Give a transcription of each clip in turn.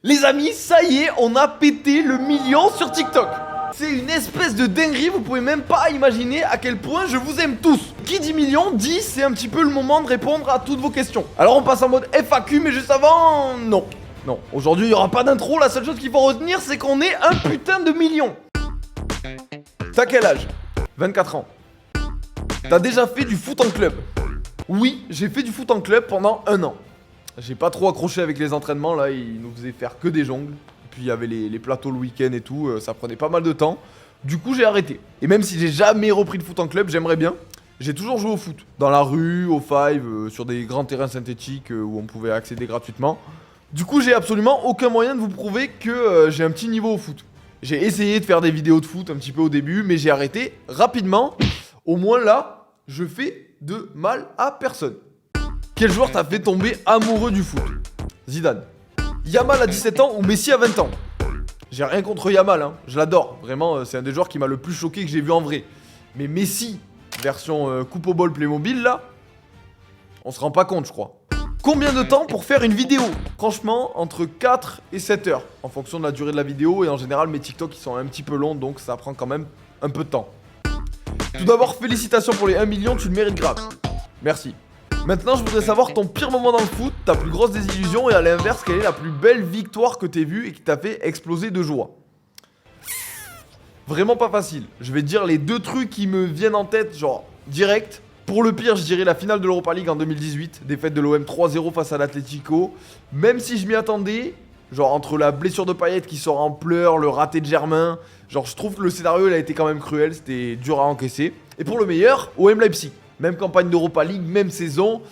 Les amis, ça y est, on a pété le million sur TikTok. C'est une espèce de dinguerie, vous pouvez même pas imaginer à quel point je vous aime tous. Qui dit million dit c'est un petit peu le moment de répondre à toutes vos questions. Alors on passe en mode FAQ, mais juste avant, non. Non, aujourd'hui il n'y aura pas d'intro, la seule chose qu'il faut retenir c'est qu'on est un putain de million. T'as quel âge? 24 ans. T'as déjà fait du foot en club? Oui, j'ai fait du foot en club pendant 1 an. J'ai pas trop accroché avec les entraînements, là, ils nous faisaient faire que des jongles. Puis il y avait les plateaux le week-end et tout, ça prenait pas mal de temps. Du coup, j'ai arrêté. Et même si j'ai jamais repris de foot en club, j'aimerais bien. J'ai toujours joué au foot. Dans la rue, au five, sur des grands terrains synthétiques où on pouvait accéder gratuitement. Du coup, j'ai absolument aucun moyen de vous prouver que j'ai un petit niveau au foot. J'ai essayé de faire des vidéos de foot un petit peu au début, mais j'ai arrêté rapidement. Au moins là, je fais de mal à personne. Quel joueur t'a fait tomber amoureux du foot? Zidane. Yamal à 17 ans ou Messi à 20 ans? J'ai rien contre Yamal, hein. Je l'adore. Vraiment, c'est un des joueurs qui m'a le plus choqué que j'ai vu en vrai. Mais Messi, version coupe au bol Playmobil, là, on se rend pas compte, je crois. Combien de temps pour faire une vidéo? Franchement, entre 4 et 7 heures, en fonction de la durée de la vidéo. Et en général, mes TikTok, ils sont un petit peu longs, donc ça prend quand même un peu de temps. Tout d'abord, félicitations pour les 1 million, tu le mérites grave. Merci. Maintenant, je voudrais savoir ton pire moment dans le foot, ta plus grosse désillusion et à l'inverse, quelle est la plus belle victoire que t'aies vue et qui t'a fait exploser de joie. Vraiment pas facile. Je vais te dire les deux trucs qui me viennent en tête, genre direct. Pour le pire, je dirais la finale de l'Europa League en 2018, défaite de l'OM 3-0 face à l'Atlético. Même si je m'y attendais, genre entre la blessure de Payet qui sort en pleurs, le raté de Germain, genre je trouve que le scénario il a été quand même cruel, c'était dur à encaisser. Et pour le meilleur, OM Leipzig. Même campagne d'Europa League, même saison.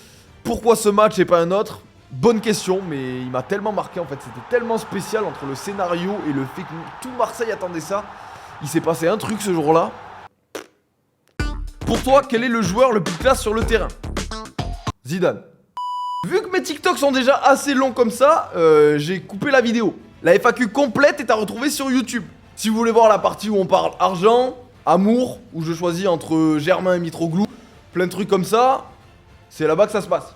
Pourquoi ce match et pas un autre? Bonne question, mais il m'a tellement marqué en fait. C'était tellement spécial entre le scénario et le fait que tout Marseille attendait ça. Il s'est passé un truc ce jour-là. Pour toi, quel est le joueur le plus classe sur le terrain? Zidane. Vu que mes TikToks sont déjà assez longs comme ça, j'ai coupé la vidéo. La FAQ complète est à retrouver sur YouTube. Si vous voulez voir la partie où on parle argent, amour, où je choisis entre Germain et Mitroglou, plein de trucs comme ça, c'est là-bas que ça se passe.